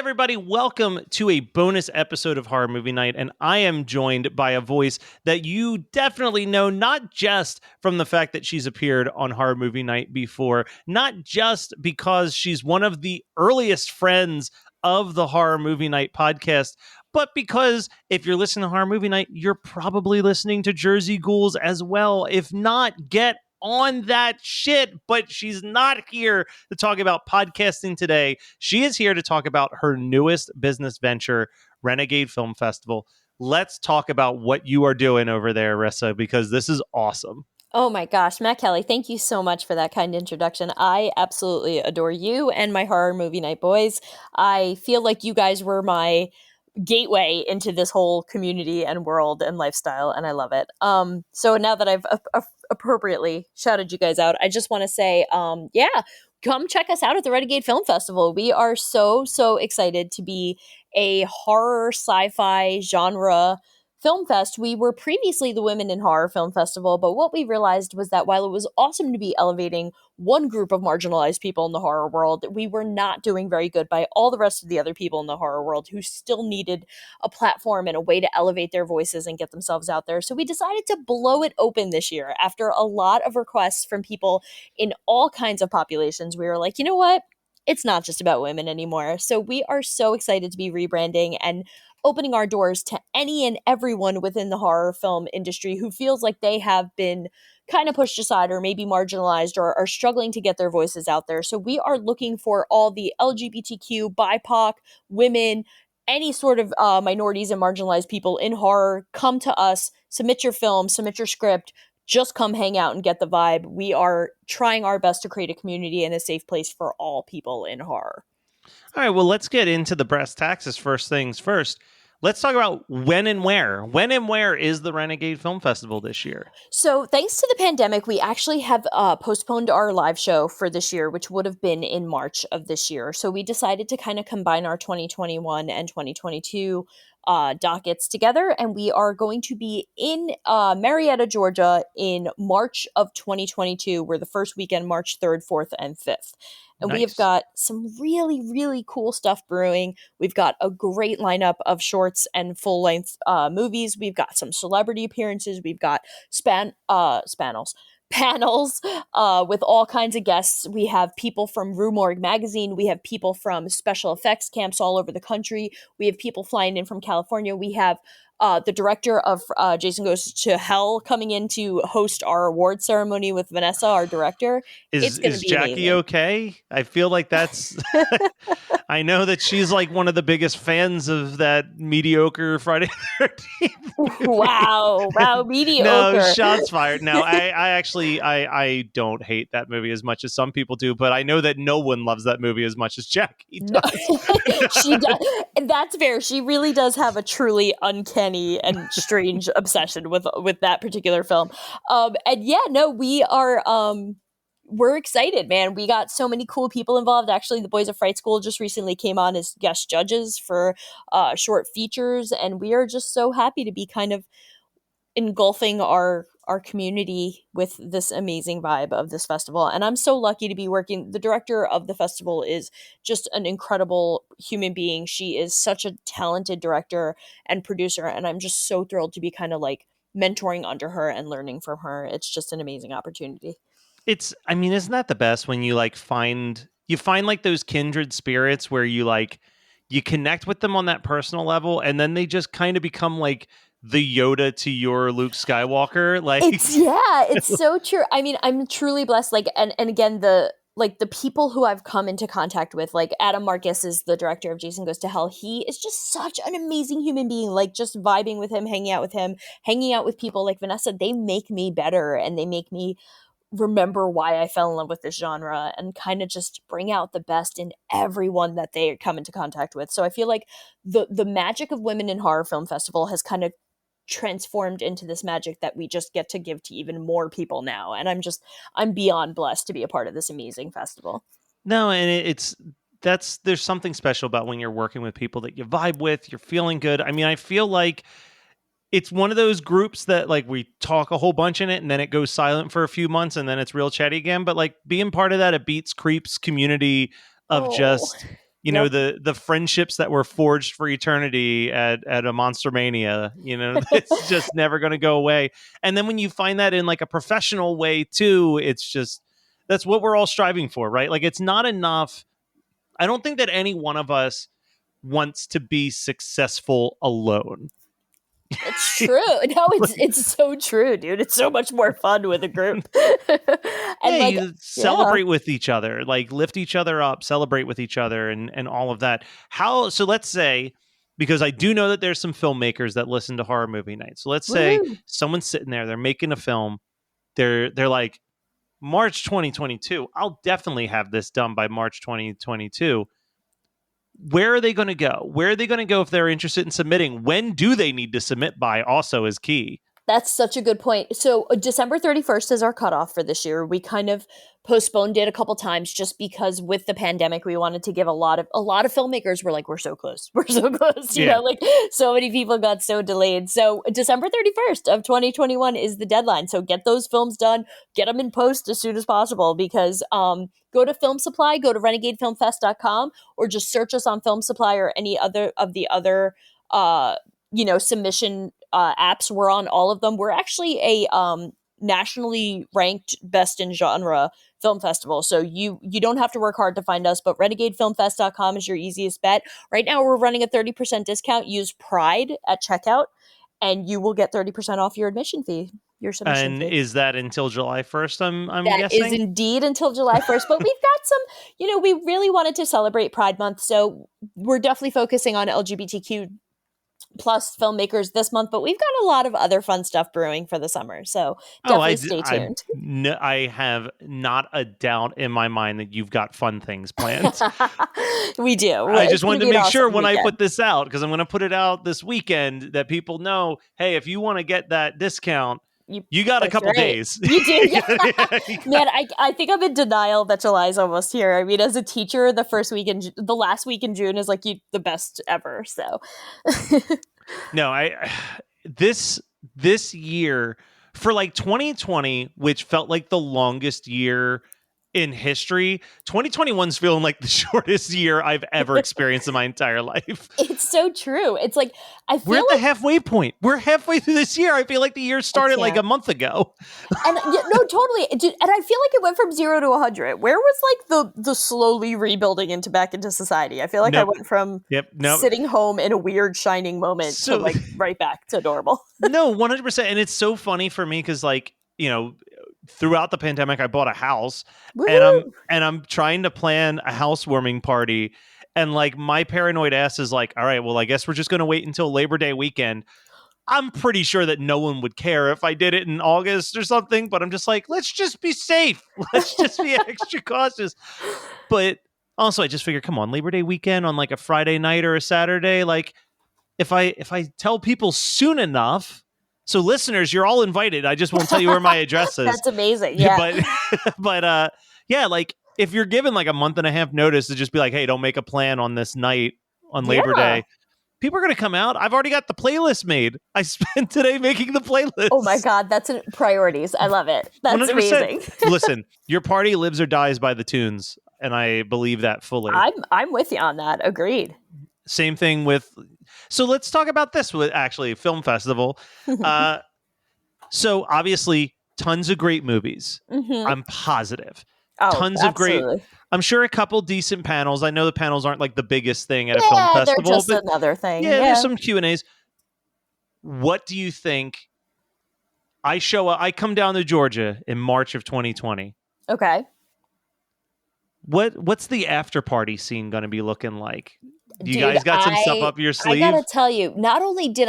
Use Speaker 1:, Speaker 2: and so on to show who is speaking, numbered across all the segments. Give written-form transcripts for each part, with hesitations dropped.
Speaker 1: everybody. Welcome to a bonus episode of Horror Movie Night. And I am joined by a voice that you definitely know, not just from the fact that she's appeared on Horror Movie Night before, not just because she's one of the earliest friends of the Horror Movie Night podcast, but because if you're listening to Horror Movie Night, you're probably listening to Jersey Ghouls as well. If not, get on that shit. But she's not here to talk about podcasting today. She is here to talk about her newest business venture, Renegade Film Festival. Let's talk about what you are doing over there, Rissa, because this is awesome.
Speaker 2: Oh my gosh, Matt Kelly, thank you so much for that kind introduction. I absolutely adore you and my Horror Movie Night boys. I feel like you guys were my gateway into this whole community and world and lifestyle, and I love it. So now that I've appropriately shouted you guys out, I just want to say, come check us out at the Renegade Film Festival. We are so excited to be a horror sci-fi genre film fest. We were previously the Women in Horror Film Festival, but what we realized was that while it was awesome to be elevating one group of marginalized people in the horror world, we were not doing very good by all the rest of the other people in the horror world who still needed a platform and a way to elevate their voices and get themselves out there. So we decided to blow it open this year. After a lot of requests from people in all kinds of populations, we were like, you know what? It's not just about women anymore. So we are so excited to be rebranding and opening our doors to any and everyone within the horror film industry who feels like they have been kind of pushed aside or maybe marginalized or are struggling to get their voices out there. So we are looking for all the LGBTQ, BIPOC, women, any sort of minorities and marginalized people in horror. Come to us, submit your film, submit your script. Just come hang out and get the vibe. We are trying our best to create a community and a safe place for all people in horror.
Speaker 1: All right, well, let's get into the brass taxes first things first. Let's talk about when and where. When and where is the Renegade Film Festival this year?
Speaker 2: So thanks to the pandemic, we actually have postponed our live show for this year, which would have been in March of this year. So we decided to kind of combine our 2021 and 2022 dockets together. And we are going to be in Marietta, Georgia in March of 2022. We're the first weekend, March 3rd, 4th, and 5th. And
Speaker 1: Nice.
Speaker 2: We have got some really, really cool stuff brewing. We've got a great lineup of shorts and full-length movies. We've got some celebrity appearances. We've got panels with all kinds of guests. We have people from Rue Morgue magazine. We have people from special effects camps all over the country. We have people flying in from California. We have the director of Jason Goes to Hell coming in to host our award ceremony with Vanessa, our director.
Speaker 1: Is Jackie amazing. Okay? I feel like that's... I know that she's like one of the biggest fans of that mediocre Friday the 13th.
Speaker 2: Wow, mediocre.
Speaker 1: No, shots fired. No, I don't hate that movie as much as some people do, but I know that no one loves that movie as much as Jackie does.
Speaker 2: No, she does. That's fair. She really does have a truly uncanny and strange obsession with that particular film. We are we're excited, man. We got so many cool people involved. Actually, the Boys of Fright School just recently came on as guest judges for short features, and we are just so happy to be kind of engulfing our community with this amazing vibe of this festival. And I'm so lucky to be working. The director of the festival is just an incredible human being. She is such a talented director and producer, and I'm just so thrilled to be kind of like mentoring under her and learning from her. It's just an amazing opportunity.
Speaker 1: Isn't that the best when you like find like those kindred spirits where you connect with them on that personal level, and then they just kind of become like the Yoda to your Luke Skywalker. Like
Speaker 2: it's so true. I mean, I'm truly blessed. Like, and again, the people who I've come into contact with, like Adam Marcus is the director of Jason Goes to Hell. He is just such an amazing human being. Like, just vibing with him, hanging out with people like Vanessa, they make me better, and they make me remember why I fell in love with this genre and kind of just bring out the best in everyone that they come into contact with. So I feel like the magic of Women in Horror Film Festival has kind of transformed into this magic that we just get to give to even more people now. And I'm beyond blessed to be a part of this amazing festival.
Speaker 1: No, and there's something special about when you're working with people that you vibe with, you're feeling good. I mean, I feel like it's one of those groups that like we talk a whole bunch in it and then it goes silent for a few months and then it's real chatty again. But like being part of that, it beats creeps community of just
Speaker 2: Yep.
Speaker 1: the friendships that were forged for eternity at a Monster Mania, it's just never going to go away. And then when you find that in like a professional way too, it's just, that's what we're all striving for, right? Like, it's not enough. I don't think that any one of us wants to be successful alone.
Speaker 2: It's true. No, it's so true, dude. It's so much more fun with a group. And
Speaker 1: Yeah,
Speaker 2: like,
Speaker 1: you celebrate with each other, like lift each other up, celebrate with each other, and all of that. So let's say, because I do know that there's some filmmakers that listen to Horror Movie Night. So let's say
Speaker 2: woohoo.
Speaker 1: someone's sitting there, they're making a film, they're like, March 2022, I'll definitely have this done by March 2022. Where are they going to go? Where are they going to go if they're interested in submitting? When do they need to submit by also is key.
Speaker 2: That's such a good point. So December 31st is our cutoff for this year. We kind of postponed it a couple times just because with the pandemic, we wanted to give a lot of filmmakers were like, we're so close. We're so close. You
Speaker 1: Yeah.
Speaker 2: know, like so many people got so delayed. So December 31st of 2021 is the deadline. So get those films done, get them in post as soon as possible because go to Film Supply, go to renegadefilmfest.com or just search us on Film Supply or any other of the other submission apps. We're on all of them. We're actually a nationally ranked best in genre film festival. So you don't have to work hard to find us, but renegadefilmfest.com is your easiest bet. Right now we're running a 30% discount. Use Pride at checkout and you will get 30% off your admission fee. Your submission
Speaker 1: And
Speaker 2: fee.
Speaker 1: is that until July 1st, I'm
Speaker 2: That
Speaker 1: guessing?
Speaker 2: is indeed until July 1st. But we've got some, we really wanted to celebrate Pride Month. So we're definitely focusing on LGBTQ plus filmmakers this month, but we've got a lot of other fun stuff brewing for the summer. So definitely stay tuned.
Speaker 1: I have not a doubt in my mind that you've got fun things planned.
Speaker 2: We do.
Speaker 1: I just wanted to make sure when
Speaker 2: I
Speaker 1: put this out, because I'm going to put it out this weekend, that people know, hey, if you want to get that discount, you got a couple days.
Speaker 2: You do. Yeah. Man, I think I'm in denial that July's almost here. I mean, as a teacher, the last week in June is like the best ever. So
Speaker 1: no, this year for like 2020, which felt like the longest year in history, 2021's feeling like the shortest year I've ever experienced in my entire life.
Speaker 2: It's so true. It's like
Speaker 1: we're at the halfway point. We're halfway through this year. I feel like the year started like a month ago.
Speaker 2: And no, totally. And I feel like it went from 0 to 100. Where was like the slowly rebuilding back into society? I feel like I went from sitting home in a weird shining moment to like right back to normal.
Speaker 1: No, 100%. And it's so funny for me because like, throughout the pandemic, I bought a house.
Speaker 2: Woo-hoo!
Speaker 1: and I'm trying to plan a housewarming party. And like my paranoid ass is like, all right, well, I guess we're just going to wait until Labor Day weekend. I'm pretty sure that no one would care if I did it in August or something, but I'm just like, let's just be safe. Let's just be extra cautious. But also I just figure, come on, Labor Day weekend on like a Friday night or a Saturday. Like if I tell people soon enough, so listeners, you're all invited. I just won't tell you where my address is.
Speaker 2: That's amazing. Yeah.
Speaker 1: But yeah, like if you're given like a month and a half notice to just be like, hey, don't make a plan on this night on Labor Day, people are going to come out. I've already got the playlist made. I spent today making the playlist.
Speaker 2: Oh my God, that's priorities. I love it. That's 100%. Amazing.
Speaker 1: Listen, your party lives or dies by the tunes, and I believe that fully.
Speaker 2: I'm with you on that. Agreed.
Speaker 1: Same thing with. So let's talk about this with actually film festival. So obviously, tons of great movies.
Speaker 2: Mm-hmm.
Speaker 1: I'm positive.
Speaker 2: Oh,
Speaker 1: tons
Speaker 2: absolutely.
Speaker 1: of great. I'm sure a couple decent panels. I know the panels aren't like the biggest thing at a film festival.
Speaker 2: They're just another thing.
Speaker 1: Yeah, there's some Q&As. What do you think? I come down to Georgia in March of 2020.
Speaker 2: Okay.
Speaker 1: What's the after party scene going to be looking like? You guys got some stuff up your sleeve?
Speaker 2: I gotta tell you, not only did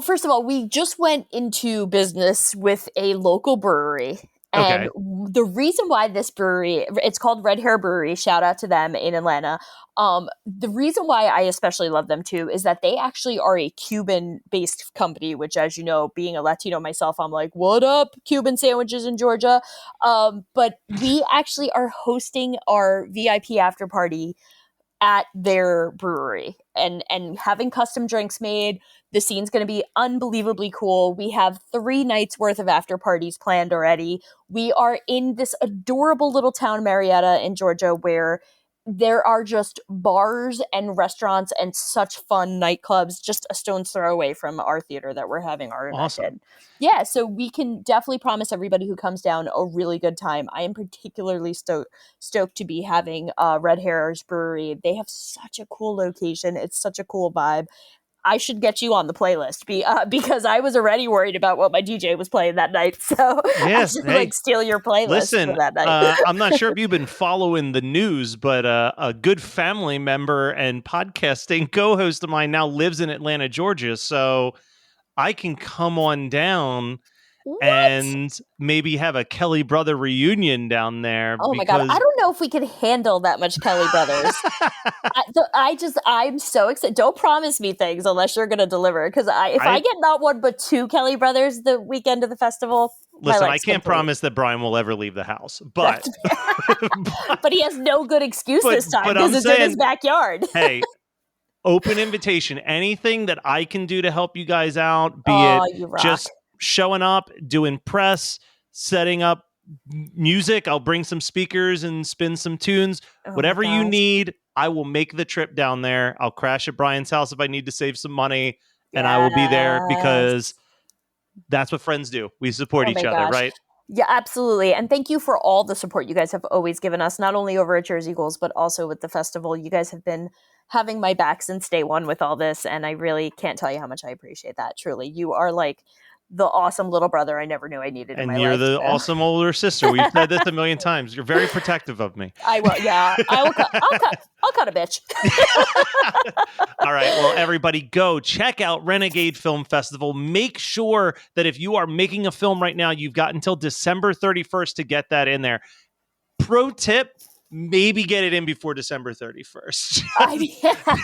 Speaker 2: first of all, we just went into business with a local brewery. And the reason why this brewery, it's called Red Hair Brewery, shout out to them in Atlanta. The reason why I especially love them too is that they actually are a Cuban-based company, which, as you know, being a Latino myself, I'm like, what up, Cuban sandwiches in Georgia? But we actually are hosting our VIP after party at their brewery and having custom drinks made. The scene's going to be unbelievably cool. We have 3 nights worth of after parties planned already. We are in this adorable little town, Marietta in Georgia, where there are just bars and restaurants and such fun nightclubs just a stone's throw away from our theater that we're having our event
Speaker 1: Awesome.
Speaker 2: in. Yeah, so we can definitely promise everybody who comes down a really good time. I am particularly stoked to be having Red Hares Brewery. They have such a cool location. It's such a cool vibe. I should get you on the playlist because I was already worried about what my DJ was playing that night. So I should steal your playlist for that night.
Speaker 1: I'm not sure if you've been following the news, but a good family member and podcasting co-host of mine now lives in Atlanta, Georgia. So I can come on down and maybe have a Kelly Brother reunion down there.
Speaker 2: Oh my God. I don't know if we can handle that much Kelly Brothers. I'm so excited. Don't promise me things unless you're going to deliver. Because if I get not one, but two Kelly Brothers the weekend of the festival.
Speaker 1: Listen, I can't promise that Brian will ever leave the house, but
Speaker 2: but he has no good excuse this time because it's in his backyard.
Speaker 1: Hey, open invitation. Anything that I can do to help you guys out, be it just showing up, doing press, setting up music. I'll bring some speakers and spin some tunes. Whatever you need, I will make the trip down there. I'll crash at Brian's house if I need to save some money, and I will be there because that's what friends do. We support each other, right?
Speaker 2: Yeah, absolutely. And thank you for all the support you guys have always given us, not only over at Jersey Ghouls, but also with the festival. You guys have been having my back since day one with all this, and I really can't tell you how much I appreciate that. Truly, you are like the awesome little brother I never knew I needed in my life.
Speaker 1: And you're the awesome older sister. We've said this a million times. You're very protective of me.
Speaker 2: I will. Yeah, I'll cut a bitch.
Speaker 1: All right. Well, everybody go check out Renegade Film Festival. Make sure that if you are making a film right now, you've got until December 31st to get that in there. Pro tip, maybe get it in before December 31st.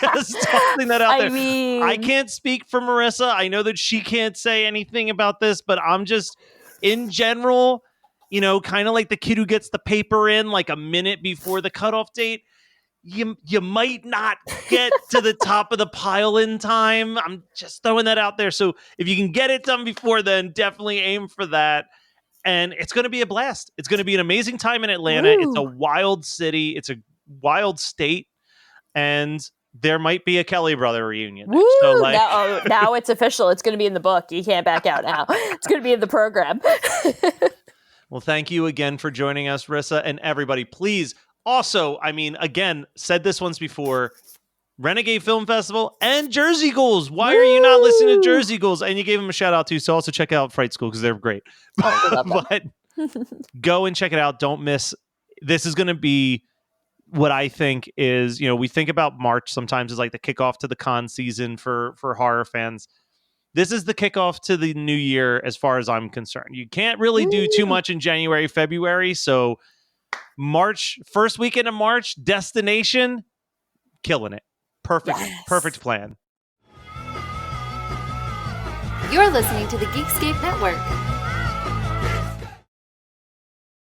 Speaker 1: Just tossing that out there. I can't speak for Marissa. I know that she can't say anything about this, but I'm just, in general, kind of like the kid who gets the paper in like a minute before the cutoff date. You might not get to the top of the pile in time. I'm just throwing that out there. So if you can get it done before then, definitely aim for that. And it's going to be a blast. It's going to be an amazing time in Atlanta. It's a wild city. It's a wild state. And there might be a Kelly Brother reunion. So
Speaker 2: now it's official. It's going to be in the book. You can't back out now. It's going to be in the program.
Speaker 1: Well, thank you again for joining us, Rissa. And everybody, please. Also, again, said this once before, Renegade Film Festival and Jersey Ghouls. Why are you not listening to Jersey Ghouls? And you gave them a shout out too. So also check out Fright School because they're great. But go and check it out. Don't miss. This is going to be what I think is, we think about March sometimes as like the kickoff to the con season for horror fans. This is the kickoff to the new year as far as I'm concerned. You can't really do too much in January, February. So March, first weekend of March, destination, killing it. Perfect plan.
Speaker 3: You're listening to the Geekscape Network.